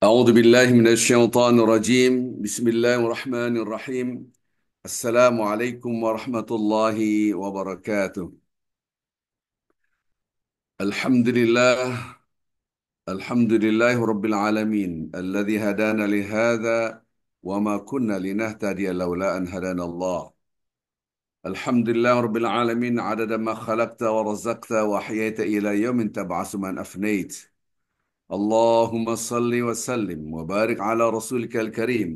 أعوذ بالله من الشيطان الرجيم. بسم الله الرحمن الرحيم. السلام عليكم ورحمة الله وبركاته. الحمد لله. الحمد لله رب العالمين الذي هدانا لهذا وما كنا لنهتدي لولا أن هدانا الله. الحمد لله رب العالمين عدد ما خلقت ورزقت وأحييت إلى يوم تبعث من أفنيت. اللهم صل وسلم وبارك على رسولك الكريم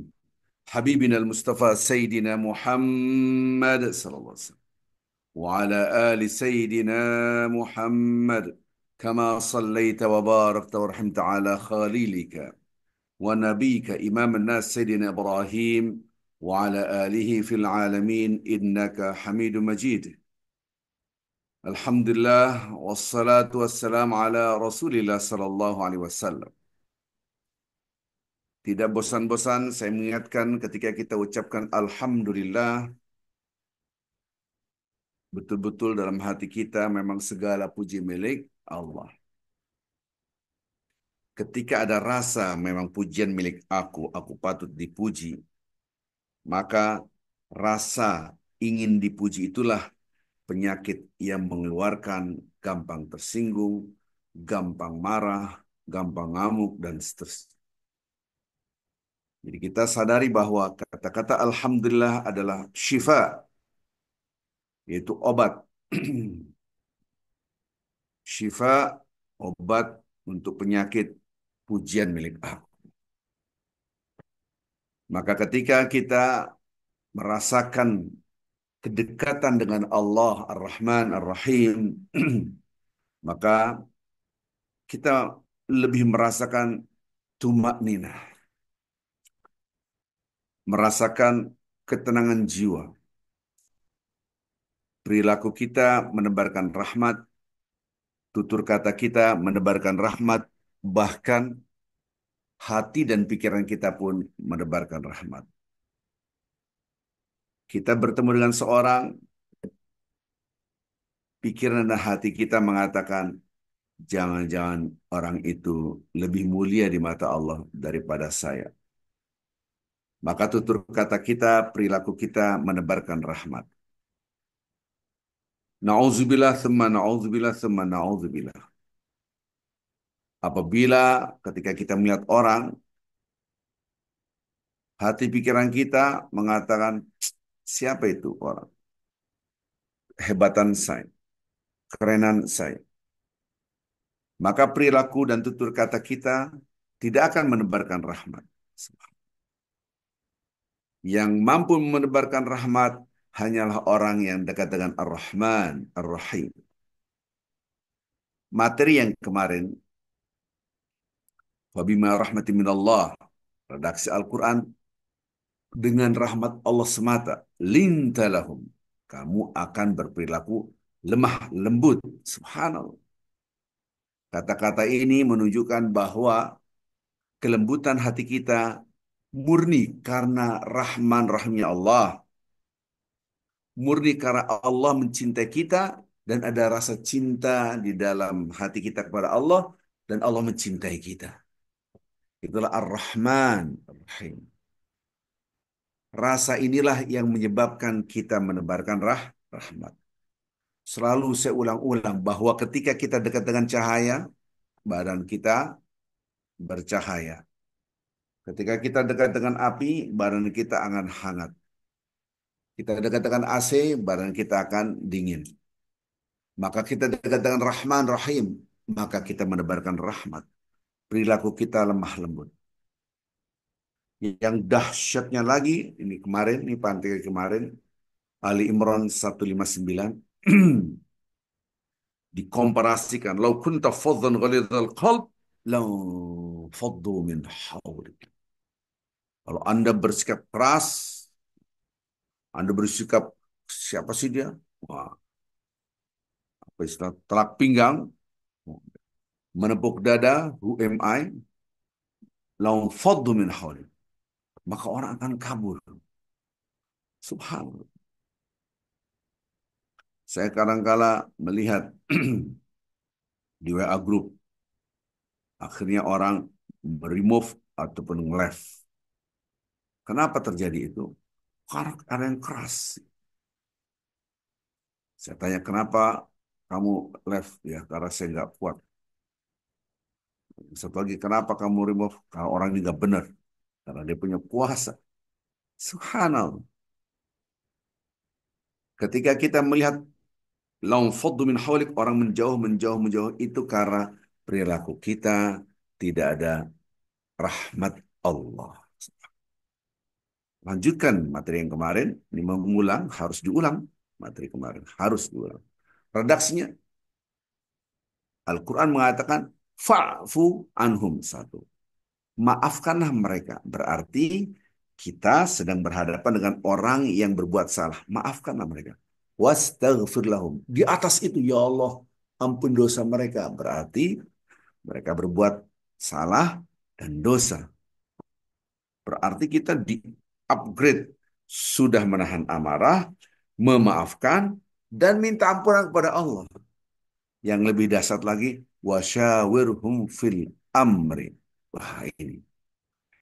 حبيبنا المصطفى سيدنا محمد صلى الله عليه وسلم وعلى آل سيدنا محمد كما صليت وباركت ورحمت على خليلك ونبيك إمام الناس سيدنا إبراهيم وعلى آله في العالمين إنك حميد مجيد. الحمد لله والصلاة والسلام على رسول الله صلى الله عليه وسلم. Tidak bosan-bosan saya mengingatkan ketika kita ucapkan Alhamdulillah, betul-betul dalam hati kita memang segala puji milik Allah. Ketika ada rasa memang pujian milik aku patut dipuji, maka rasa ingin dipuji itulah penyakit yang mengeluarkan gampang tersinggung, gampang marah, gampang ngamuk, dan seterusnya. Jadi kita sadari bahwa kata-kata Alhamdulillah adalah syifa, yaitu obat. Syifa, obat untuk penyakit pujian milik aku. Maka ketika kita merasakan kedekatan dengan Allah Ar-Rahman Ar-Rahim, maka kita lebih merasakan tumak ninah, merasakan ketenangan jiwa. Perilaku kita menebarkan rahmat, tutur kata kita menebarkan rahmat, bahkan hati dan pikiran kita pun menebarkan rahmat. Kita bertemu dengan seorang, pikiran dan hati kita mengatakan, jangan-jangan orang itu lebih mulia di mata Allah daripada saya. Maka tutur kata kita, perilaku kita menebarkan rahmat. Na'udzubillah, thumma na'udzubillah, thumma na'udzubillah. Apabila ketika kita melihat orang, hati pikiran kita mengatakan, siapa itu orang? Hebatan saya, kerenan saya. Maka perilaku dan tutur kata kita tidak akan menebarkan rahmat. Yang mampu menebarkan rahmat hanyalah orang yang dekat dengan Ar-Rahman, Ar-Rahim. Materi yang kemarin, wabima rahmatin minallah, redaksi Al-Quran, dengan rahmat Allah semata, lintalahum, kamu akan berperilaku lemah lembut. Subhanallah. Kata-kata ini menunjukkan bahwa kelembutan hati kita murni karena Rahman Rahimnya Allah. Murni karena Allah mencintai kita dan ada rasa cinta di dalam hati kita kepada Allah dan Allah mencintai kita. Itulah Ar-Rahman Ar-Rahim. Rasa inilah yang menyebabkan kita menebarkan rahmat. Selalu saya ulang-ulang bahwa ketika kita dekat dengan cahaya, badan kita bercahaya. Ketika kita dekat dengan api, badan kita akan hangat. Kita dekat dengan AC, badan kita akan dingin. Maka kita dekat dengan Rahman Rahim, maka kita menebarkan rahmat. Perilaku kita lemah lembut. Yang dahsyatnya lagi, ini kemarin, ini pantai kemarin, Ali Imran 159, dikomparasikan, "Lau kunta faddan ghalidhal qalb, lau faddu min hawlik." Kalau Anda bersikap keras, Anda bersikap, siapa sih dia? Wah, apa istilah, telak pinggang, menepuk dada, who am I? Lau faddu min hawlik. Maka orang akan kabur. Subhanallah. Saya kadang-kala melihat di WA group, akhirnya orang remove ataupun nge-left. Kenapa terjadi itu? Karena ada yang keras. Saya tanya, kenapa kamu left? Ya, karena saya nggak kuat. Satu lagi, kenapa kamu remove? Kalau orang ini nggak benar. Karena dia punya kuasa. Subhanallah. Ketika kita melihat laum faddu min hawlik, orang menjauh, menjauh, menjauh, itu karena perilaku kita tidak ada rahmat Allah. Lanjutkan materi yang kemarin, ini mengulang, harus diulang. Materi kemarin harus diulang. Redaksinya, Al-Quran mengatakan, fa'fu anhum satu. Maafkanlah mereka. Berarti kita sedang berhadapan dengan orang yang berbuat salah. Maafkanlah mereka. Wastaghfir lahum. Di atas itu, ya Allah, ampun dosa mereka. Berarti mereka berbuat salah dan dosa. Berarti kita di upgrade. Sudah menahan amarah, memaafkan, dan minta ampunan kepada Allah. Yang lebih dahsyat lagi, wasyawirhum fil amri. Wah, ini.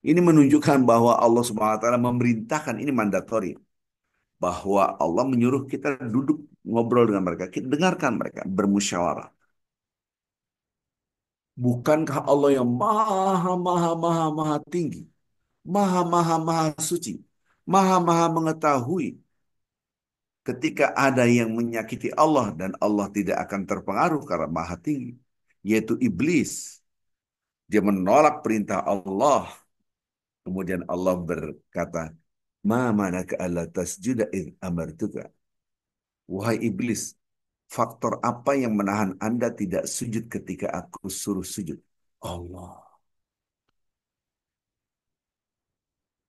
Ini menunjukkan bahwa Allah Subhanahu wa taala memerintahkan, ini mandatori, bahwa Allah menyuruh kita duduk ngobrol dengan mereka, kita dengarkan mereka bermusyawarah. Bukankah Allah yang maha maha maha maha tinggi, maha maha maha suci, maha maha mengetahui, ketika ada yang menyakiti Allah dan Allah tidak akan terpengaruh karena maha tinggi, yaitu iblis. Dia menolak perintah Allah. Kemudian Allah berkata, ma manaka alla tasjuda id amartuka. Wahai iblis, faktor apa yang menahan Anda tidak sujud ketika aku suruh sujud? Allah.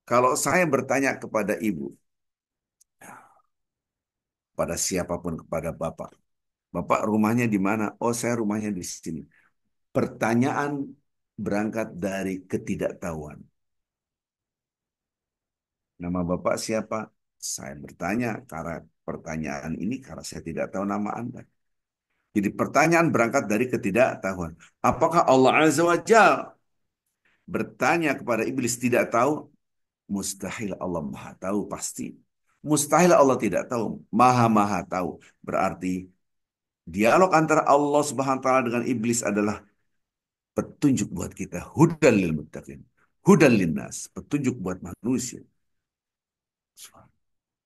Kalau saya bertanya kepada ibu, pada siapapun, kepada bapak, bapak rumahnya di mana? Oh, saya rumahnya di sini. Pertanyaan berangkat dari ketidaktahuan. Nama bapak siapa? Saya bertanya karena pertanyaan ini karena saya tidak tahu nama Anda. Jadi pertanyaan berangkat dari ketidaktahuan. Apakah Allah Azza wa Jalla bertanya kepada iblis tidak tahu? Mustahil, Allah Maha tahu pasti. Mustahil Allah tidak tahu. Maha Maha tahu. Berarti dialog antara Allah Subhanahu wa taala dengan iblis adalah petunjuk buat kita. Hudan lil muttaqin. Hudan linnas. Petunjuk buat manusia.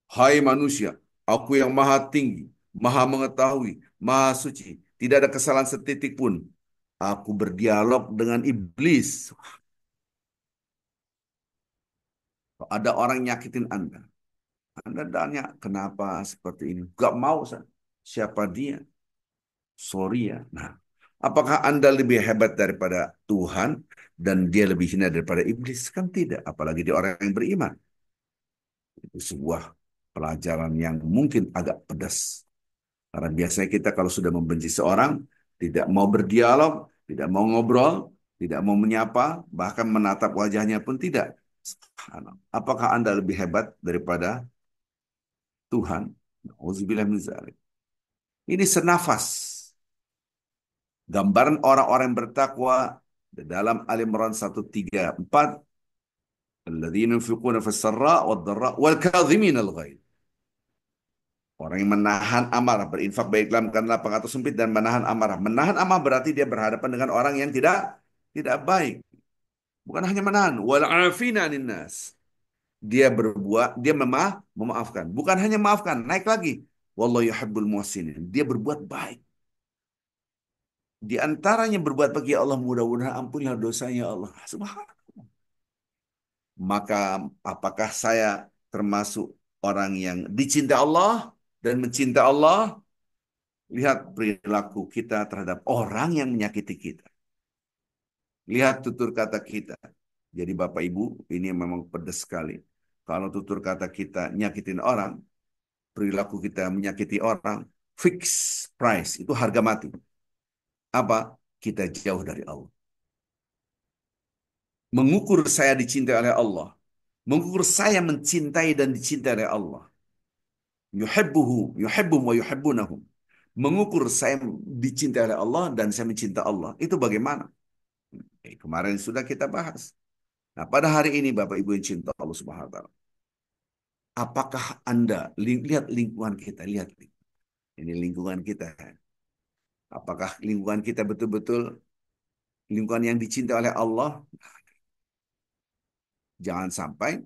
Hai manusia, aku yang maha tinggi, maha mengetahui, maha suci. Tidak ada kesalahan setitik pun. Aku berdialog dengan iblis. Kalau ada orang nyakitin Anda, Anda tanya, kenapa seperti ini? Gak mau, siapa dia? Sorry ya. Nah, apakah Anda lebih hebat daripada Tuhan dan dia lebih hina daripada iblis? Kan tidak, apalagi dia orang yang beriman. Itu sebuah pelajaran yang mungkin agak pedas. Karena biasanya kita kalau sudah membenci seorang, tidak mau berdialog, tidak mau ngobrol, tidak mau menyapa, bahkan menatap wajahnya pun tidak. Apakah Anda lebih hebat daripada Tuhan? Nauzubillah min dzalik. Ini senafas. Gambaran orang-orang yang bertakwa dalam Al-Imran 134, alladzina yunfiquna fis-sarra wad-dharra wal kadhimina al-ghaidh. Orang yang menahan amarah, berinfak baik dalam keadaan lapang atau sempit dan menahan amarah. Menahan amarah berarti dia berhadapan dengan orang yang tidak baik. Bukan hanya menahan, wal afina nas. Dia berbuat, dia memaafkan. Bukan hanya maafkan, naik lagi. Wallahu yuhibbul muhsinin. Dia berbuat baik. Di antaranya berbuat bagi Allah, mudah-mudahan ampunilah dosanya Allah. Subhanallah. Maka apakah saya termasuk orang yang dicinta Allah dan mencinta Allah? Lihat perilaku kita terhadap orang yang menyakiti kita. Lihat tutur kata kita. Jadi Bapak Ibu, ini memang pedas sekali. Kalau tutur kata kita nyakitin orang, perilaku kita menyakiti orang, fix price, itu harga mati. Apa? Kita jauh dari Allah. Mengukur saya dicintai oleh Allah. Mengukur saya mencintai dan dicintai oleh Allah. Yuhibbuhu, yuhibbum wa yuhibbunahum. Mengukur saya dicintai oleh Allah dan saya mencintai Allah. Itu bagaimana? Kemarin sudah kita bahas. Nah, pada hari ini Bapak Ibu yang cinta Allah Subhanahu wa taala, apakah Anda lihat lingkungan kita, lihat ini lingkungan kita. Apakah lingkungan kita betul-betul lingkungan yang dicintai oleh Allah? Jangan sampai,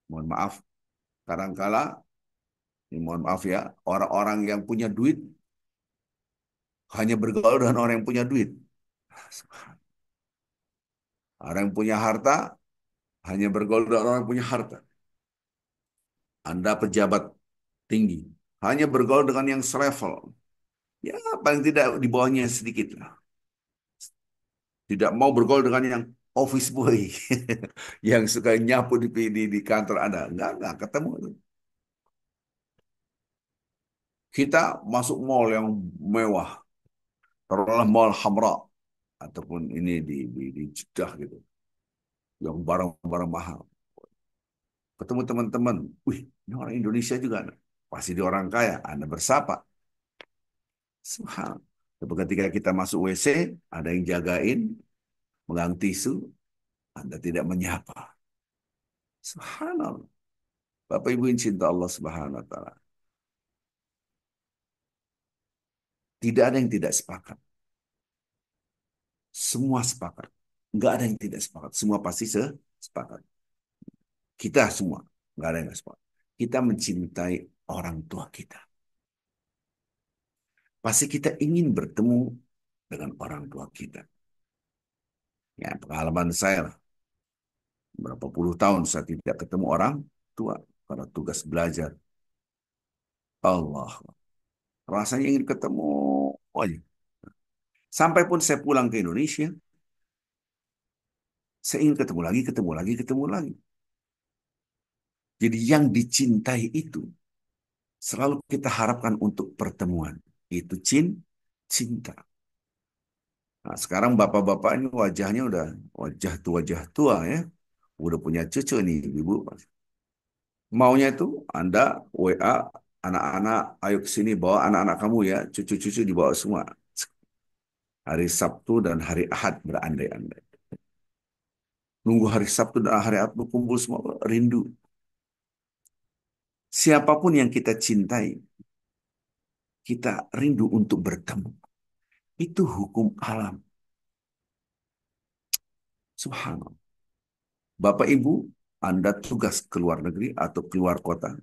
mohon maaf, kadangkala, ini mohon maaf ya, orang-orang yang punya duit hanya bergaul dengan orang yang punya duit. Orang yang punya harta hanya bergaul dengan orang yang punya harta. Anda pejabat tinggi, hanya bergaul dengan yang selevel. Ya, paling tidak di bawahnya sedikit lah. Tidak mau bergaul dengan yang office boy, yang suka nyapu di kantor Anda. Enggak ketemu. Kita masuk mall yang mewah, taruhlah mall Hamra, ataupun ini di Jeddah gitu, yang barang-barang mahal. Ketemu teman-teman, wih, ini orang Indonesia juga. Pasti di orang kaya, Anda bersapa. Subhanallah. Tapi ketika kita masuk WC, ada yang jagain, megang tisu, Anda tidak menyapa. Subhanallah. Bapak Ibu yang cinta Allah Subhanahu wa taala. Tidak ada yang tidak sepakat. Semua sepakat. Enggak ada yang tidak sepakat. Semua pasti sepakat. Kita semua. Enggak ada yang tidak sepakat. Kita mencintai orang tua kita. Pasti kita ingin bertemu dengan orang tua kita. Ya, pengalaman saya lah. Berapa puluh tahun saya tidak ketemu orang tua pada tugas belajar. Allah. Rasanya ingin ketemu aja. Sampai pun saya pulang ke Indonesia, saya ingin ketemu lagi, ketemu lagi, ketemu lagi. Jadi yang dicintai itu selalu kita harapkan untuk pertemuan. Itu cinta. Nah, sekarang bapak-bapak ini wajahnya udah wajah tua ya. Udah punya cucu nih, ibu. Maunya itu Anda WA anak-anak, ayo ke sini bawa anak-anak kamu ya, cucu-cucu dibawa semua. Hari Sabtu dan hari Ahad berandai-andai. Nunggu hari Sabtu dan hari Ahad berkumpul semua, rindu. Siapapun yang kita cintai, kita rindu untuk bertemu. Itu hukum alam. Subhanallah. Bapak Ibu, Anda tugas ke luar negeri atau keluar kota,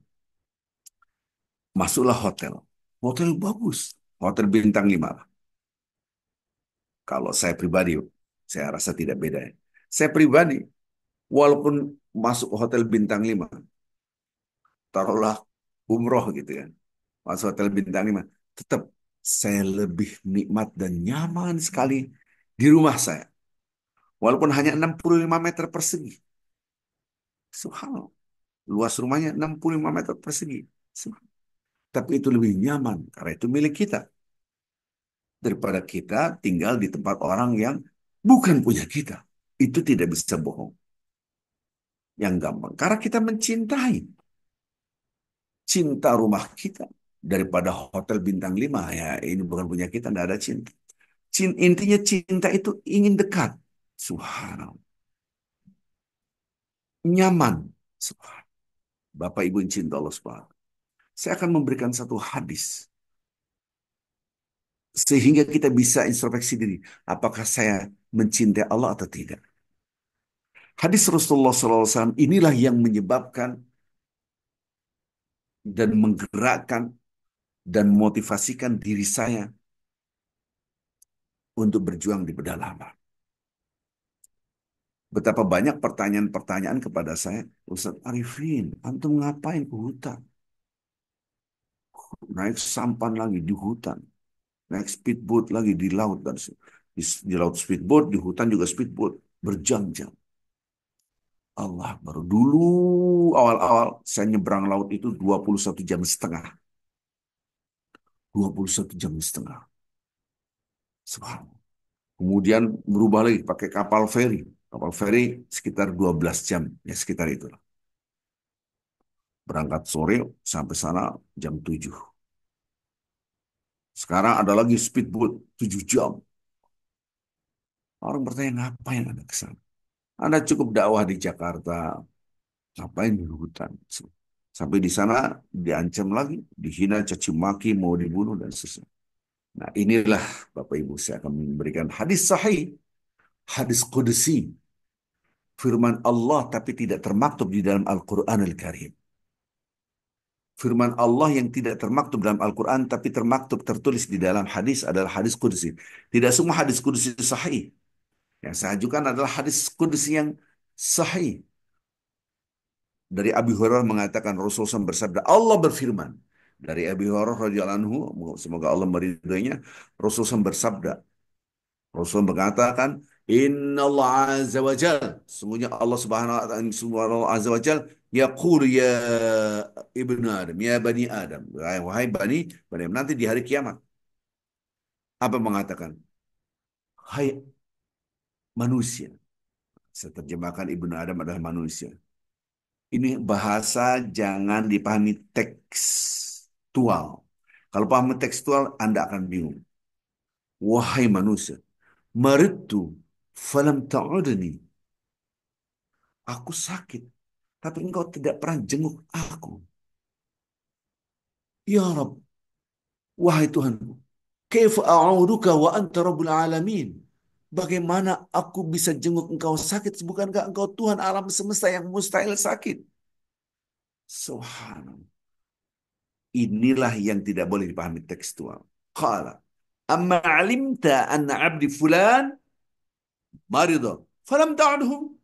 masuklah hotel. Hotel bagus. Hotel bintang 5 lah. Kalau saya pribadi, saya rasa tidak beda ya. Saya pribadi, walaupun masuk hotel bintang 5, taruhlah umroh gitu ya, masuk hotel bintang 5, tetap saya lebih nikmat dan nyaman sekali di rumah saya. Walaupun hanya 65 meter persegi. Subhanallah. Luas rumahnya 65 meter persegi. Tapi itu lebih nyaman karena itu milik kita. Daripada kita tinggal di tempat orang yang bukan punya kita. Itu tidak bisa bohong. Yang gampang. Karena kita mencintai. Cinta rumah kita. Daripada hotel bintang 5. Ya ini bukan punya kita. Tidak ada cinta. Intinya cinta itu ingin dekat. Subhanallah. Nyaman. Subhanallah. Bapak Ibu yang cinta Allah Subhanahu. Saya akan memberikan satu hadis. Sehingga kita bisa introspeksi diri. Apakah saya mencintai Allah atau tidak. Hadis Rasulullah SAW inilah yang menyebabkan dan menggerakkan dan motivasikan diri saya untuk berjuang di pedalaman. Betapa banyak pertanyaan-pertanyaan kepada saya, Ustaz Arifin, antum ngapain ke hutan? Naik sampan lagi di hutan, naik speedboat lagi di laut dan di laut speedboat, di hutan juga speedboat berjam-jam. Allah baru dulu awal-awal saya nyebrang laut itu 21 jam setengah. 21 jam setengah. Subhanallah. Kemudian berubah lagi pakai kapal feri. Kapal feri sekitar 12 jam. Ya sekitar itulah. Berangkat sore sampai sana jam 7. Sekarang ada lagi speedboat 7 jam. Orang bertanya ngapain Anda ke sana? Anda cukup dakwah di Jakarta, ngapain di hutan? Sampai di sana diancam lagi, dihina, caci maki, mau dibunuh dan seterusnya. Nah, inilah Bapak Ibu saya akan memberikan hadis sahih, hadis qudsi, firman Allah tapi tidak termaktub di dalam Al-Qur'an Al-Karim. Firman Allah yang tidak termaktub dalam Al-Quran tapi termaktub tertulis di dalam hadis adalah hadis qudsi. Tidak semua hadis qudsi sahih. Yang saya ajukan adalah hadis qudsi yang sahih. Dari Abi Hurairah mengatakan Rasulullah SAW bersabda, Allah berfirman. Dari Abi Hurairah radhiyallahu anhu, semoga Allah meridhoinya, Rasulullah SAW bersabda, Rasul mengatakan, Inna Allah Azza wa Jal. Sungguhnya Allah Subhanahu Azza wa Jal. Yaqul ya ibnu Adam. Ya bani Adam. Wahai bani Adam. Nanti di hari kiamat. Apa mengatakan? Hai manusia. Saya terjemahkan ibnu Adam adalah manusia. Ini bahasa jangan dipahami tekstual. Kalau paham tekstual, Anda akan bingung. Wahai manusia. Maritu falam ta'udni. Aku sakit, tapi engkau tidak pernah jenguk aku. Ya Rab, wahai Tuhanku, kaifa a'uduka wa anta rabbul alamin? Bagaimana aku bisa jenguk engkau sakit? Bukankah engkau Tuhan alam semesta yang mustahil sakit? Subhanallah. Inilah yang tidak boleh dipahami tekstual. Qala, amma alimta anna abdi fulan maridah, falam ta'udhu.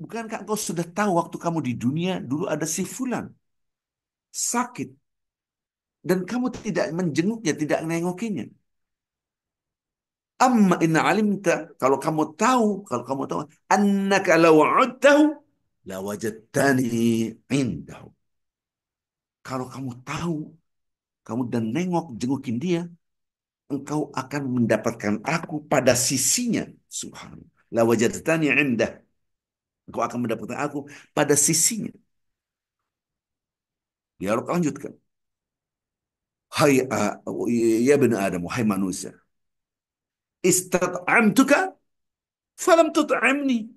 Bukankah engkau sudah tahu waktu kamu di dunia dulu ada si fulan sakit dan kamu tidak menjenguknya, tidak nengokinya. Amma inna alimta, kalau kamu tahu, annaka law udtahu la wajadtani indahu. Kalau kamu tahu, kamu dan nengok jengukin dia, engkau akan mendapatkan aku pada sisinya. Subhanallah. La wajadtani indah. Engkau akan mendapatkan aku pada sisinya. Dia lanjutkan. Hai ya bani Adam, hai manusia. Istat'amtuka falam tut'amni.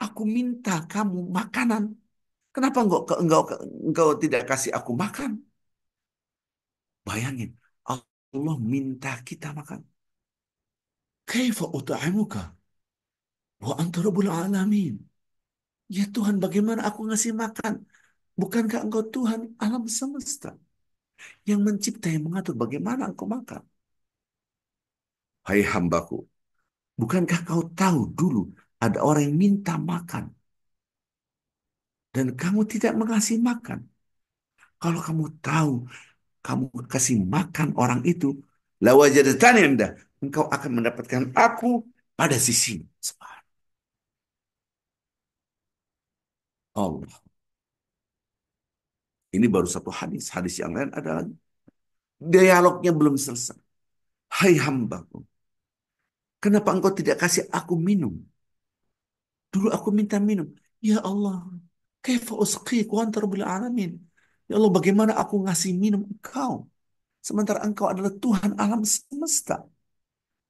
Aku minta kamu makanan. Kenapa engkau tidak kasih aku makan? Bayangin, Allah minta kita makan. Kaifa ut'imuka wa anta rabbul alamin? Ya Tuhan, bagaimana aku ngasih makan? Bukankah engkau Tuhan alam semesta yang mencipta, yang mengatur bagaimana engkau makan? Hai hambaku, bukankah kau tahu dulu ada orang yang minta makan dan kamu tidak mengasih makan? Kalau kamu tahu, kamu kasih makan orang itu, lawajadatani anda, engkau akan mendapatkan aku pada sisi Allah. Ini baru satu hadis. Hadis yang lain adalah dialognya belum selesai. Hai hambaku, kenapa engkau tidak kasih aku minum? Dulu aku minta minum. Ya Allah, kaifa usqiq wa anta rabbul alamin. Ya Allah, bagaimana aku ngasih minum engkau? Sementara engkau adalah Tuhan alam semesta.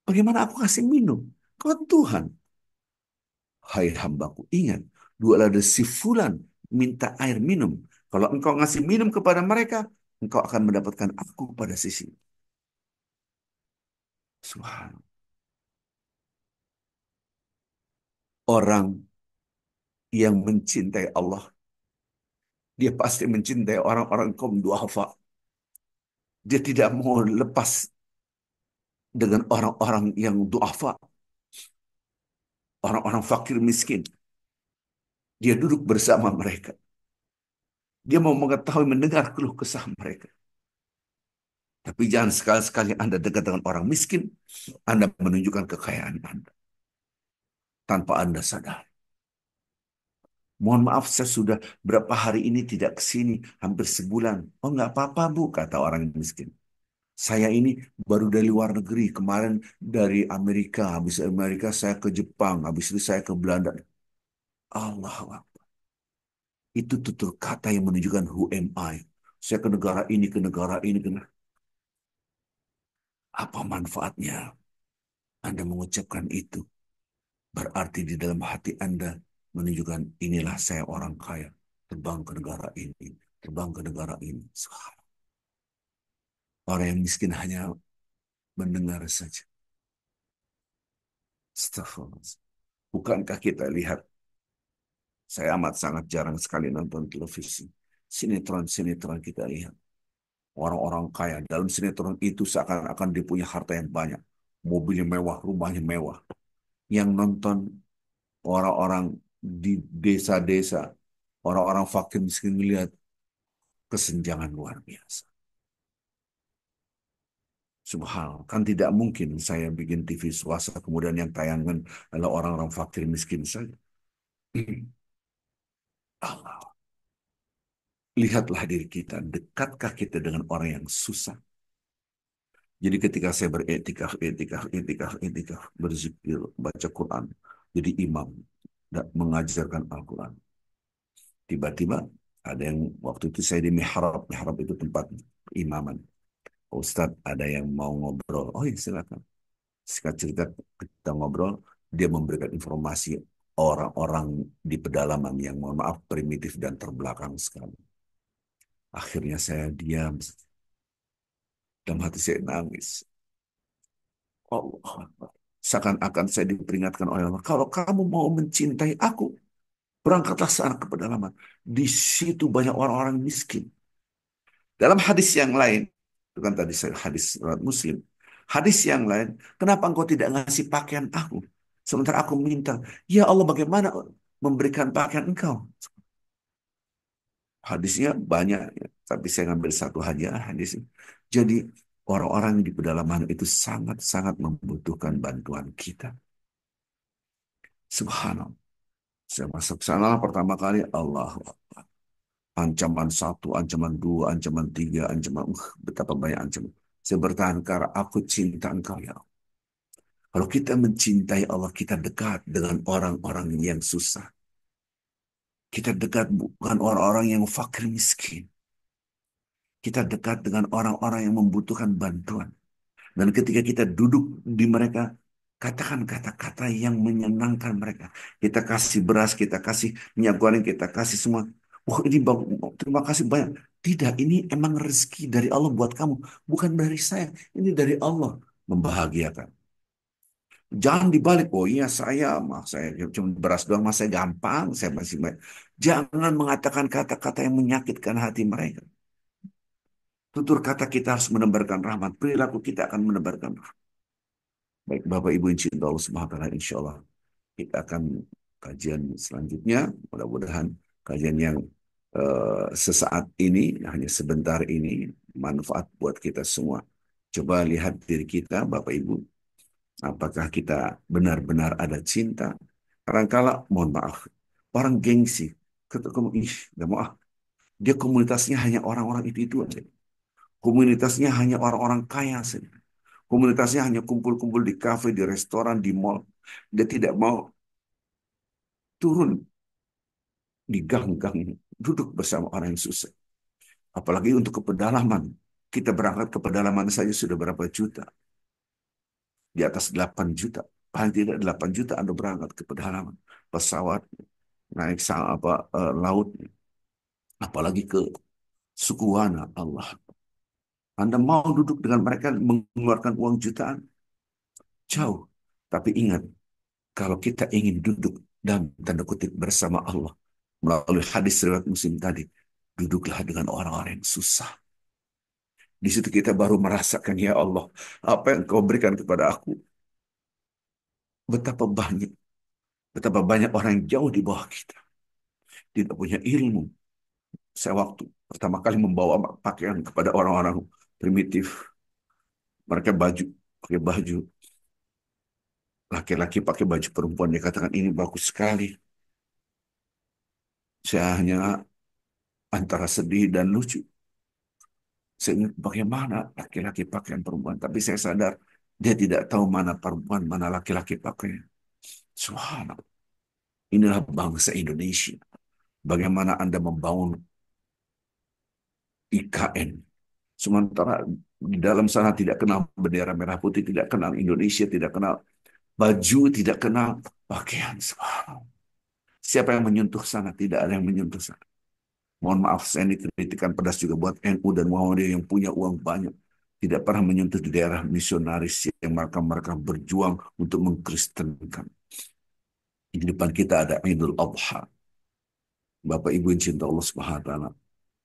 Bagaimana aku kasih minum? Kau Tuhan. Hai hambaku, ingat, dua ada si fulan minta air minum. Kalau engkau ngasih minum kepada mereka, engkau akan mendapatkan aku pada sisi. Subhanallah. Orang yang mencintai Allah, dia pasti mencintai orang-orang kaum duafa. Dia tidak mau lepas dengan orang-orang yang duafa, orang-orang fakir miskin. Dia duduk bersama mereka. Dia mau mengetahui, mendengar keluh kesah mereka. Tapi jangan sekali-sekali Anda dekat dengan orang miskin, Anda menunjukkan kekayaan Anda tanpa Anda sadar. Mohon maaf, saya sudah berapa hari ini tidak ke sini, hampir sebulan. Oh, nggak apa-apa, Bu, kata orang miskin. Saya ini baru dari luar negeri, kemarin dari Amerika, habis Amerika saya ke Jepang, habis itu saya ke Belanda. Allah, itu tutur kata yang menunjukkan who am I. Saya ke negara ini, ke negara ini, ke negara. Apa manfaatnya Anda mengucapkan itu? Berarti di dalam hati Anda menunjukkan inilah saya orang kaya. Terbang ke negara ini. Terbang ke negara ini. Orang yang miskin hanya mendengar saja. Astagfirullah. Bukankah kita lihat, saya amat sangat jarang sekali nonton televisi. Sinetron-sinetron kita lihat. Orang-orang kaya dalam sinetron itu seakan-akan dia punya harta yang banyak. Mobilnya mewah, rumahnya mewah. Yang nonton orang-orang di desa-desa, orang-orang fakir miskin melihat kesenjangan luar biasa. Subhanallah, kan tidak mungkin saya bikin TV swasta kemudian yang tayangan adalah orang-orang fakir miskin saja. Allah, lihatlah diri kita, dekatkah kita dengan orang yang susah? Jadi ketika saya beretikaf, etikaf, etikaf, etikaf, berzikir, baca Quran, jadi imam, dan mengajarkan Al-Quran. Tiba-tiba ada yang waktu itu saya di mihrab, mihrab itu tempat imaman. Ustadz ada yang mau ngobrol. Oh ya silakan. Singkat cerita kita ngobrol, dia memberikan informasi orang-orang di pedalaman yang mohon maaf primitif dan terbelakang sekali. Akhirnya saya diam, dalam hati saya nangis. Allah, seakan-akan saya diperingatkan oleh Allah. Kalau kamu mau mencintai aku, berangkatlah sana ke pedalaman. Di situ banyak orang-orang miskin. Dalam hadis yang lain, itu kan tadi saya hadis riwayat Muslim. Hadis yang lain, kenapa engkau tidak ngasih pakaian aku? Sementara aku minta, ya Allah bagaimana memberikan pakaian engkau? Hadisnya banyak, ya. Tapi saya ngambil satu aja hadis. Jadi orang-orang di pedalaman itu sangat-sangat membutuhkan bantuan kita. Subhanallah. Saya masuk sana pertama kali, Allah. Ancaman satu, ancaman dua, ancaman tiga, ancaman, betapa banyak ancaman. Saya bertahan karena aku cinta engkau ya Allah. Kalau kita mencintai Allah, kita dekat dengan orang-orang yang susah. Kita dekat bukan orang-orang yang fakir miskin. Kita dekat dengan orang-orang yang membutuhkan bantuan. Dan ketika kita duduk di mereka, katakan kata-kata yang menyenangkan mereka. Kita kasih beras, kita kasih minyak goreng, kita kasih semua. Oh ini terima kasih banyak. Tidak, ini emang rezeki dari Allah buat kamu. Bukan dari saya. Ini dari Allah. Membahagiakan. Jangan dibalik. Oh iya saya cuma beras doang, mas saya gampang. Saya masih baik. Jangan mengatakan kata-kata yang menyakitkan hati mereka. Tutur kata kita harus menebarkan rahmat. Perilaku kita akan menebarkan rahmat. Baik, Bapak Ibu yang cinta Allah Subhanahu wa taala, insya Allah kita akan kajian selanjutnya. Mudah-mudahan kajian yang sesaat ini, hanya sebentar ini, manfaat buat kita semua. Coba lihat diri kita, Bapak Ibu. Apakah kita benar-benar ada cinta? Kadangkala, mohon maaf, orang gengsi. Ketemu, ih, gak mau ah. Dia komunitasnya hanya orang-orang itu aja. Komunitasnya hanya orang-orang kaya saja. Komunitasnya hanya kumpul-kumpul di kafe, di restoran, di mall. Dia tidak mau turun di gang-gang, duduk bersama orang yang susah. Apalagi untuk ke pedalaman. Kita berangkat ke pedalaman saja sudah berapa juta. Di atas 8 juta. Paling tidak 8 juta Anda berangkat ke pedalaman. Pesawat, naik laut. Apalagi ke suku Wana, Allah. Anda mau duduk dengan mereka mengeluarkan uang jutaan? Jauh. Tapi ingat, kalau kita ingin duduk dan tanda kutip bersama Allah melalui hadis riwayat Muslim tadi, duduklah dengan orang-orang yang susah. Di situ kita baru merasakan, ya Allah, apa yang Kau berikan kepada aku, betapa banyak, betapa banyak orang yang jauh di bawah kita, tidak punya ilmu. Saya waktu pertama kali membawa pakaian kepada orang-orang primitif, mereka pakai baju, laki-laki pakai baju perempuan, dia katakan ini bagus sekali. Saya hanya antara sedih dan lucu. Saya ingat bagaimana laki-laki pakaian perempuan. Tapi saya sadar dia tidak tahu mana perempuan, mana laki-laki pakaian. Subhanallah. Inilah bangsa Indonesia. Bagaimana Anda membangun IKN. Sementara di dalam sana tidak kenal bendera merah putih, tidak kenal Indonesia, tidak kenal baju, tidak kenal. Pakaian, subhanallah. Siapa yang menyentuh sana? Tidak ada yang menyentuh sana. Mohon maaf, saya ini kritikan pedas juga buat NU dan Muhammadiyah yang punya uang banyak. Tidak pernah menyentuh di daerah misionaris yang mereka berjuang untuk mengkristenkan. Di depan kita ada Idul Adha. Bapak Ibu yang cinta Allah Subhanahu wa taala.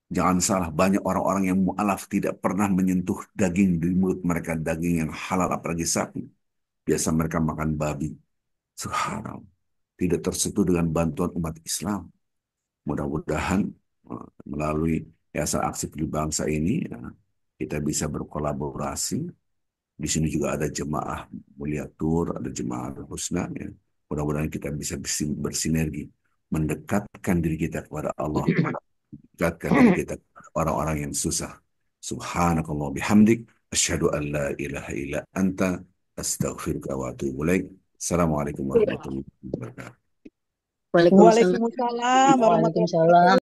Jangan salah, banyak orang-orang yang mu'alaf tidak pernah menyentuh daging di mulut mereka, daging yang halal, apalagi sapi. Biasa mereka makan babi. Subhanallah. Tidak tersentuh dengan bantuan umat Islam. Mudah-mudahan melalui Yayasan Aksi Peduli Bangsa ini kita bisa berkolaborasi. Di sini juga ada jemaah Muliatur, ada jemaah Husna. Ya. Mudah-mudahan kita bisa bersinergi, mendekatkan diri kita kepada Allah, dekatkan diri kita kepada orang-orang yang susah. Subhanakallah bihamdik, asyhadu an la ilaha illa anta, astaghfiruka wa atubu ilaik. Assalamualaikum warahmatullahi wabarakatuh. Waalaikumsalam Waalaikumsalam warahmatullahi Waalaikumsalam. wabarakatuh.